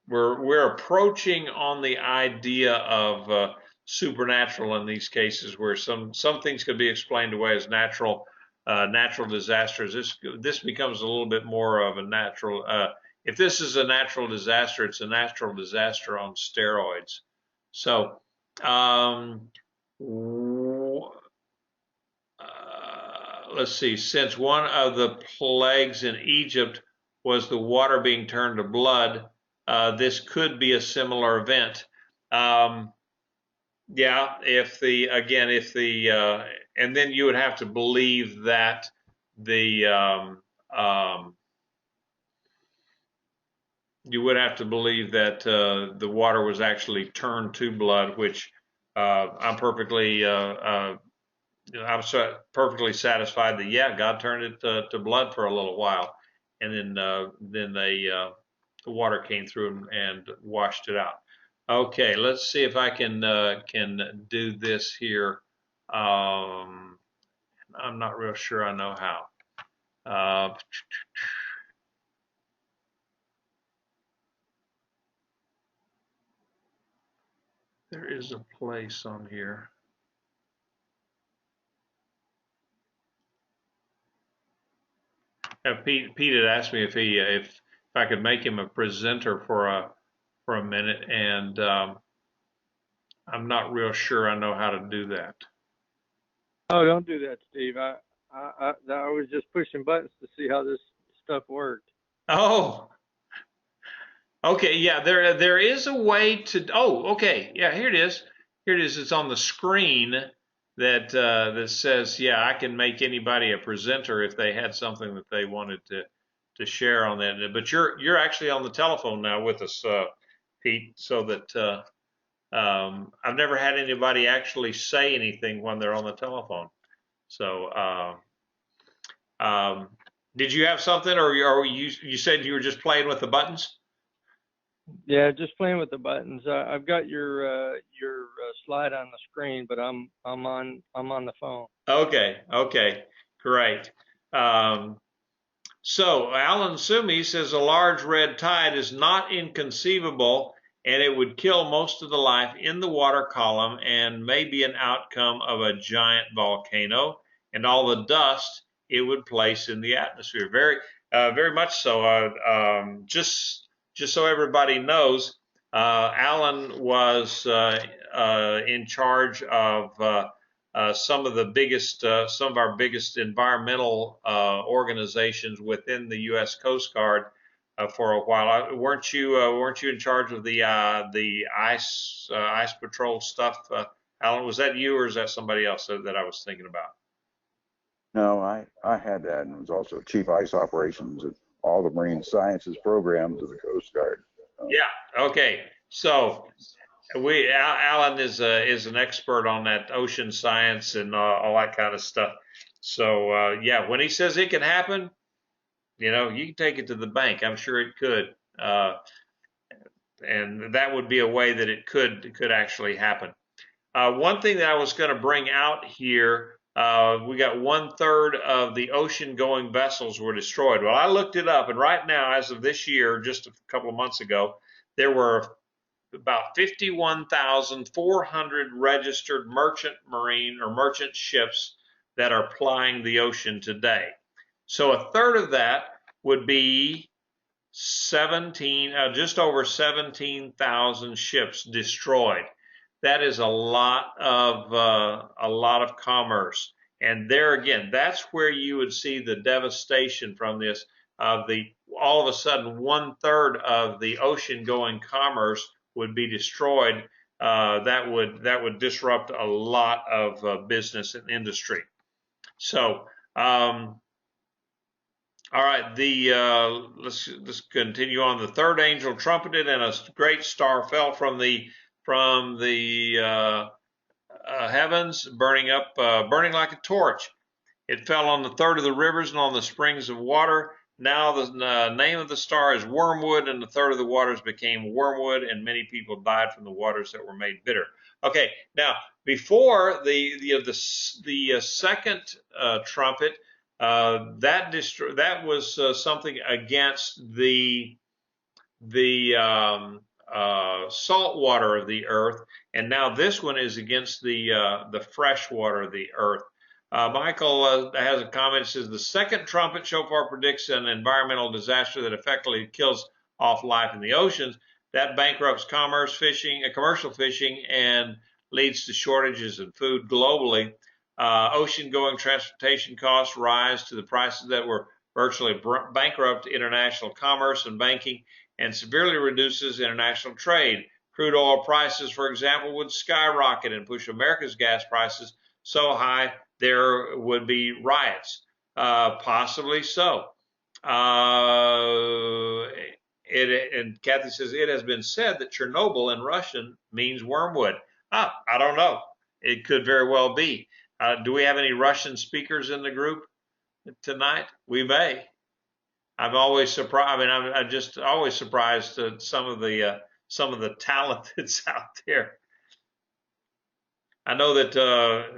We're approaching on the idea of supernatural in these cases, where some things could be explained away as natural disasters. This becomes a little bit more of a natural. If this is a natural disaster, it's a natural disaster on steroids. So let's see. Since one of the plagues in Egypt was the water being turned to blood, this could be a similar event. Yeah, if the and then you would have to believe that the the water was actually turned to blood, which I'm perfectly perfectly satisfied that, yeah, God turned it to blood for a little while, and then the water came through and washed it out. Okay, let's see if I can do this here. I'm not real sure I know how. There is a place on here. Pete had asked me if I could make him a presenter for a minute, and I'm not real sure I know how to do that. Oh, don't do that, Steve. I was just pushing buttons to see how this stuff worked. Oh, okay. Yeah, there is a way to. Oh, okay. Yeah, here it is. Here it is. It's on the screen that that says, yeah, I can make anybody a presenter if they had something that they wanted to share on that. But you're actually on the telephone now with us, Pete, so that I've never had anybody actually say anything when they're on the telephone. So, did you have something, or you said you were just playing with the buttons? Yeah, just playing with the buttons. I've got your slide on the screen, but I'm on the phone. Okay, great. So Alan Sumi says a large red tide is not inconceivable, and it would kill most of the life in the water column, and may be an outcome of a giant volcano and all the dust it would place in the atmosphere. Very much so. Just so everybody knows, Alan was in charge of some of our biggest environmental organizations within the U.S. Coast Guard for a while. Weren't you in charge of the ice patrol stuff Alan, was that you or is that somebody else that I was thinking about? No, I had that and was also chief ice operations at all the marine sciences programs of the Coast Guard. Yeah. Okay. So Alan is an expert on that ocean science and all that kind of stuff. So yeah, when he says it can happen, you know, you can take it to the bank. I'm sure it could, and that would be a way that it could actually happen. One thing that I was going to bring out here, we got 1/3 of the ocean-going vessels were destroyed. Well, I looked it up, and right now, as of this year, just a couple of months ago, there were about 51,400 registered merchant marine or merchant ships that are plying the ocean today. So 1/3 of that would be 17, just over 17,000 ships destroyed. That is a lot of commerce. And there again, that's where you would see the devastation from this. All of a sudden 1/3 of the ocean-going commerce would be destroyed. That would disrupt a lot of business and industry. So, all right, let's continue on. The third angel trumpeted, and a great star fell from the heavens, burning like a torch. It fell on the third of the rivers and on the springs of water. Now the name of the star is Wormwood, and the third of the waters became wormwood, and many people died from the waters that were made bitter. Okay, now before the second trumpet, that was something against the salt water of the earth, and now this one is against the fresh water of the earth. Michael has a comment. It says the second trumpet shofar predicts an environmental disaster that effectively kills off life in the oceans. That bankrupts commercial fishing, and leads to shortages in food globally. Ocean-going transportation costs rise to the prices that were virtually bankrupt international commerce and banking, and severely reduces international trade. Crude oil prices, for example, would skyrocket and push America's gas prices so high there would be riots, possibly so. And Kathy says, it has been said that Chernobyl in Russian means wormwood. I don't know. It could very well be. Do we have any Russian speakers in the group tonight? We may. I'm always surprised. I mean, I'm just always surprised at some of the talent that's out there. I know that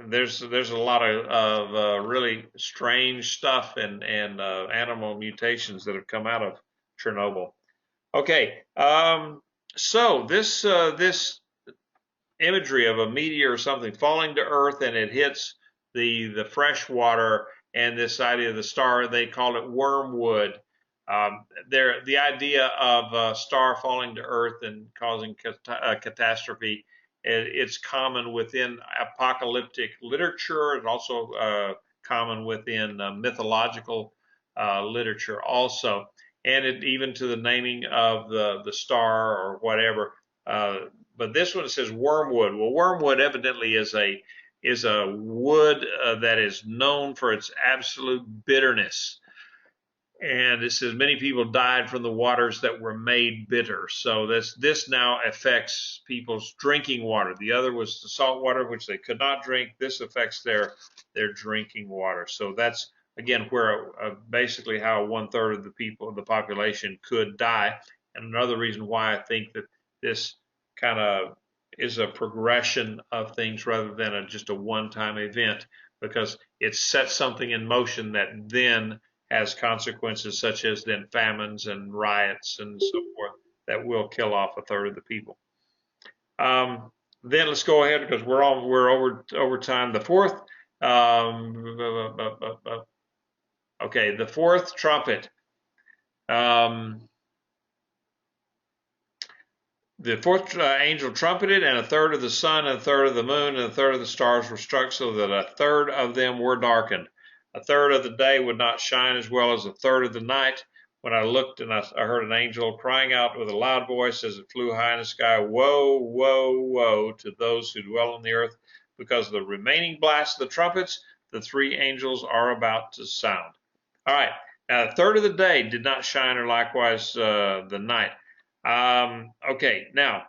there's a lot of really strange stuff and animal mutations that have come out of Chernobyl. Okay, so this imagery of a meteor or something falling to Earth and it hits the fresh water, and this idea of the star, they call it wormwood. The idea of a star falling to Earth and causing a catastrophe, it's common within apocalyptic literature, and also common within mythological literature also, and even to the naming of the star or whatever. But this one says wormwood. Well, wormwood evidently is a wood that is known for its absolute bitterness. And it says many people died from the waters that were made bitter. So this now affects people's drinking water. The other was the salt water, which they could not drink. This affects their drinking water. So that's again where basically how 1/3 of the population could die. And another reason why I think that this kind of is a progression of things rather than just a one-time event, because it sets something in motion that then has consequences such as then famines and riots and so forth that will kill off 1/3 of the people. Then let's go ahead because we're over time. The fourth, okay, the fourth trumpet. The fourth angel trumpeted, and 1/3 of the sun, and 1/3 of the moon, and 1/3 of the stars were struck, so that 1/3 of them were darkened. 1/3 of the day would not shine as well as 1/3 of the night, when I looked and I heard an angel crying out with a loud voice as it flew high in the sky, woe, woe, woe to those who dwell on the earth, because of the remaining blast of the trumpets the three angels are about to sound. All right, now a third of the day did not shine, or likewise the night. Okay, now,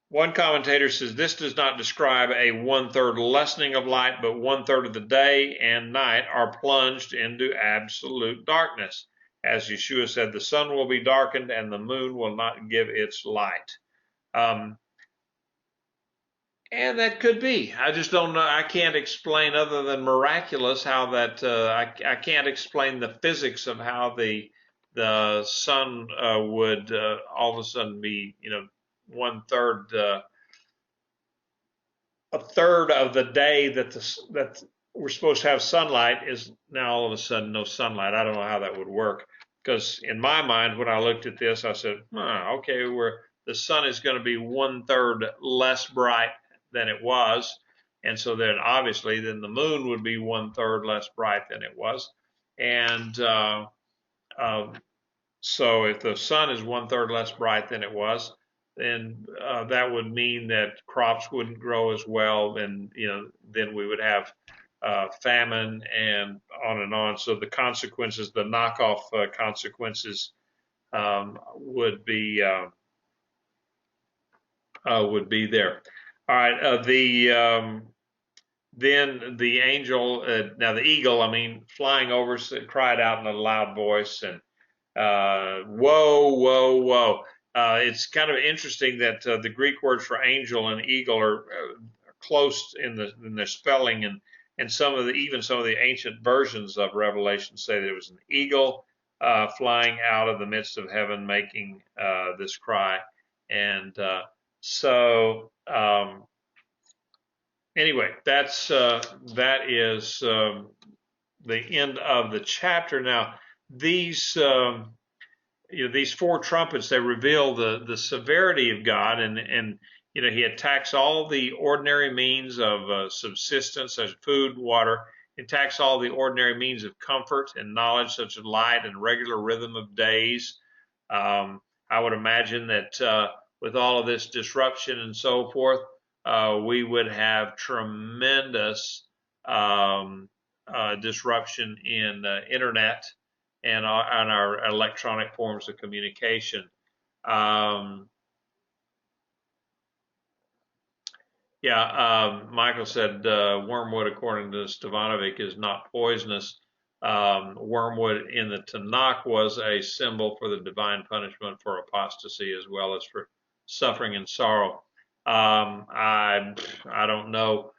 one commentator says this does not describe a 1/3 lessening of light, but 1/3 of the day and night are plunged into absolute darkness. As Yeshua said, the sun will be darkened and the moon will not give its light. And that could be. I just don't know. I can't explain, other than miraculous, how that. I can't explain the physics of how the sun would all of a sudden be, 1/3, a third of the day that we're supposed to have sunlight is now all of a sudden no sunlight. I don't know how that would work, because in my mind, when I looked at this, I said, okay, the sun is going to be 1/3 less bright than it was, and so then obviously then the moon would be 1/3 less bright than it was, and so if the sun is 1/3 less bright than it was, then that would mean that crops wouldn't grow as well, and then we would have famine and on and on. So the consequences, the knockoff consequences, would be there. All right. Then the angel, now the eagle, flying over, cried out in a loud voice, and woe, woe, woe. It's kind of interesting that the Greek words for angel and eagle are close in their spelling, and even some of the ancient versions of Revelation say that it was an eagle flying out of the midst of heaven, making this cry. And anyway, that is the end of the chapter. Now, these four trumpets, they reveal the severity of God, and he attacks all the ordinary means of subsistence, such as food, water. He attacks all the ordinary means of comfort and knowledge, such as light and regular rhythm of days. I would imagine that with all of this disruption and so forth, we would have tremendous disruption in internet and on our electronic forms of communication. Michael said wormwood, according to Stevanovic, is not poisonous. Wormwood in the Tanakh was a symbol for the divine punishment for apostasy, as well as for suffering and sorrow. I don't know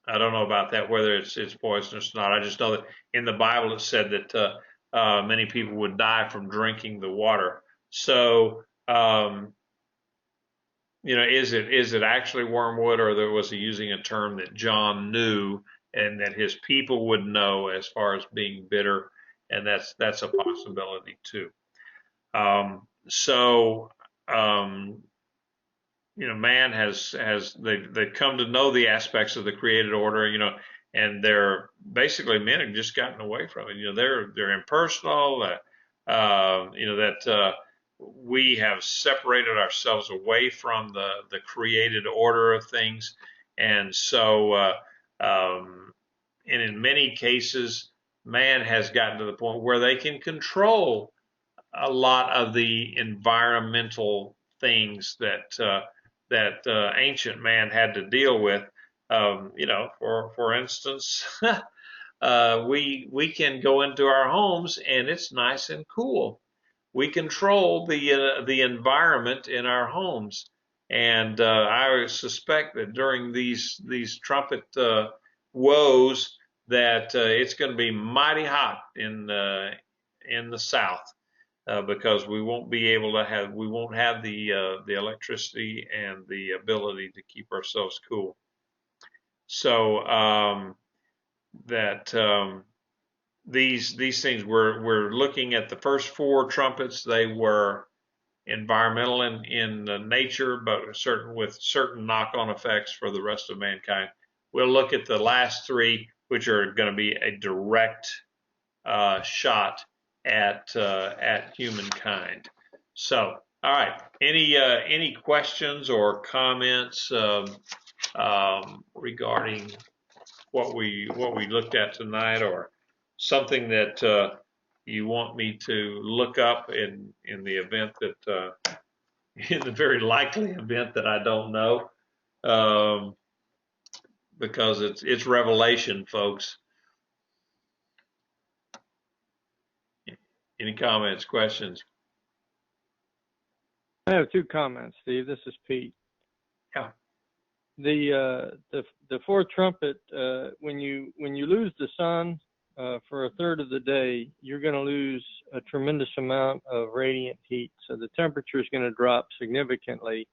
I don't know about that, whether it's poisonous or not. I just know that in the Bible it said that many people would die from drinking the water. So, is it actually wormwood, or was he using a term that John knew and that his people would know as far as being bitter? And that's a possibility too. Man they've come to know the aspects of the created order, and they're basically, men have just gotten away from it. They're impersonal, that we have separated ourselves away from the created order of things. And so, and in many cases, man has gotten to the point where they can control a lot of the environmental things that ancient man had to deal with. For instance, we can go into our homes and it's nice and cool. We control the environment in our homes, and I suspect that during these trumpet woes that it's going to be mighty hot in the South. Because we won't have the electricity and the ability to keep ourselves cool. So these things, we're looking at the first four trumpets. They were environmental in nature, but with certain knock-on effects for the rest of mankind. We'll look at the last three. which are going to be a direct shot at humankind. So, all right. Any questions or comments regarding what we looked at tonight, or something that you want me to look up in the event that in the very likely event that I don't know, because it's revelation, folks. Any comments, questions? I have two comments, Steve. This is Pete. Yeah. The fourth trumpet, when you lose the sun for a third of the day, you're going to lose a tremendous amount of radiant heat. So the temperature is going to drop significantly,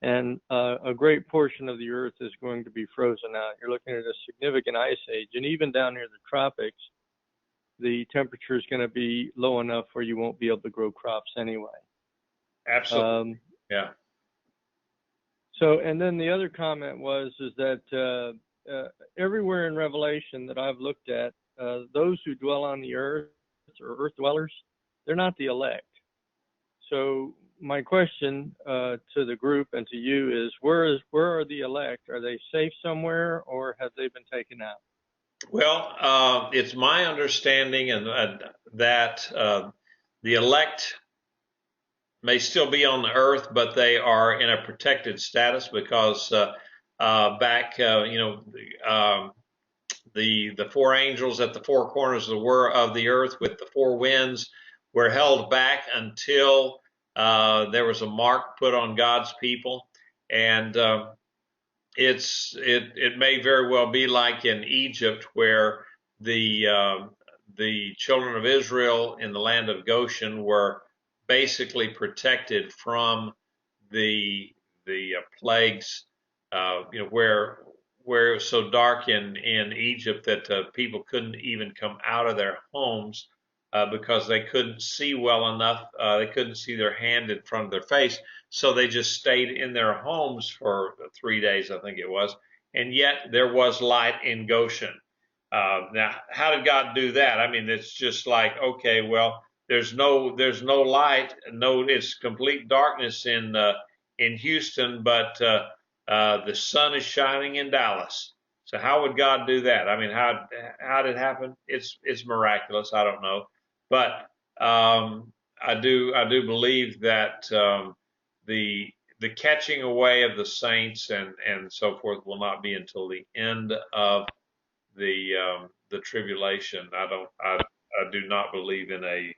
and a great portion of the earth is going to be frozen out. You're looking at a significant ice age, and even down near the tropics, the temperature is going to be low enough where you won't be able to grow crops anyway. Absolutely. Yeah. So, and then the other comment was that everywhere in Revelation that I've looked at, those who dwell on the earth, or earth dwellers, they're not the elect. So my question to the group and to you is, where are the elect? Are they safe somewhere, or have they been taken out? Well, it's my understanding that the elect may still be on the earth, but they are in a protected status because back, the four angels at the four corners of the earth with the four winds were held back until there was a mark put on God's people, and it may very well be like in Egypt, where the children of Israel in the land of Goshen were basically protected from the plagues, where it was so dark in Egypt that people couldn't even come out of their homes because they couldn't see well enough. They couldn't see their hand in front of their face, so they just stayed in their homes for 3 days, I think it was, and yet there was light in Goshen. Now, how did God do that? I mean, it's just like, okay, well, there's no light, it's complete darkness in Houston, but the sun is shining in Dallas. So how would God do that? I mean, how did it happen? It's miraculous. I don't know, but I do believe that the catching away of the saints and so forth will not be until the end of the tribulation. I do not believe in a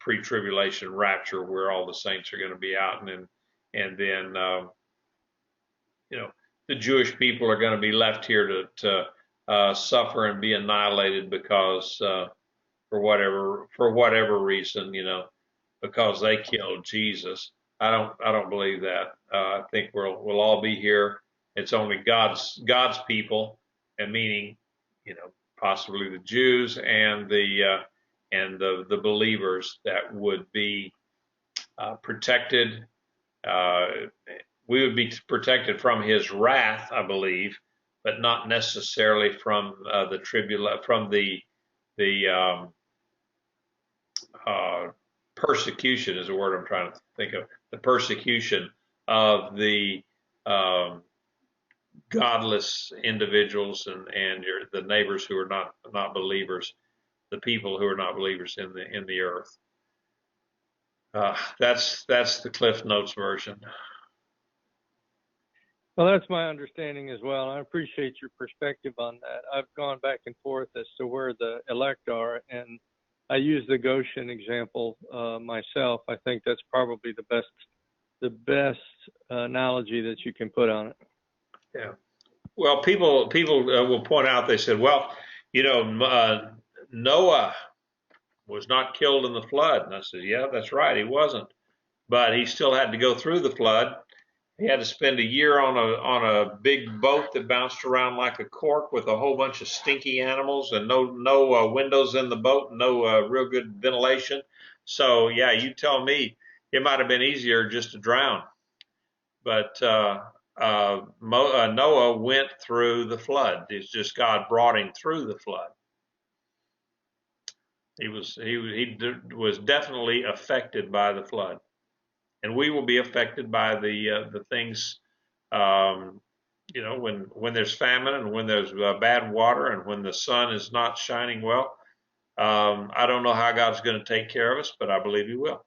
pre-tribulation rapture where all the saints are going to be out, and then the Jewish people are going to be left here to suffer and be annihilated because for whatever reason, because they killed Jesus. I don't believe that. I think we'll all be here. It's only God's people, and meaning, possibly the Jews and the believers that would be protected. We would be protected from His wrath, I believe, but not necessarily from persecution is the word I'm trying to think of. The persecution of the godless individuals and the neighbors who are not believers, the people who are not believers in the earth. That's the Cliff Notes version. Well, that's my understanding as well. I appreciate your perspective on that. I've gone back and forth as to where the elect are, and I use the Goshen example myself. I think that's probably the best analogy that you can put on it. Yeah. Well, people will point out. They said, well, Noah was not killed in the flood, and I said, yeah, that's right, he wasn't, but he still had to go through the flood. He had to spend a year on a big boat that bounced around like a cork with a whole bunch of stinky animals and no windows in the boat, no real good ventilation. So yeah, you tell me, it might have been easier just to drown. But Noah went through the flood. It's just God brought him through the flood. He was definitely affected by the flood, and we will be affected by the things. When there's famine and when there's bad water and when the sun is not shining well. I don't know how God's going to take care of us, but I believe He will.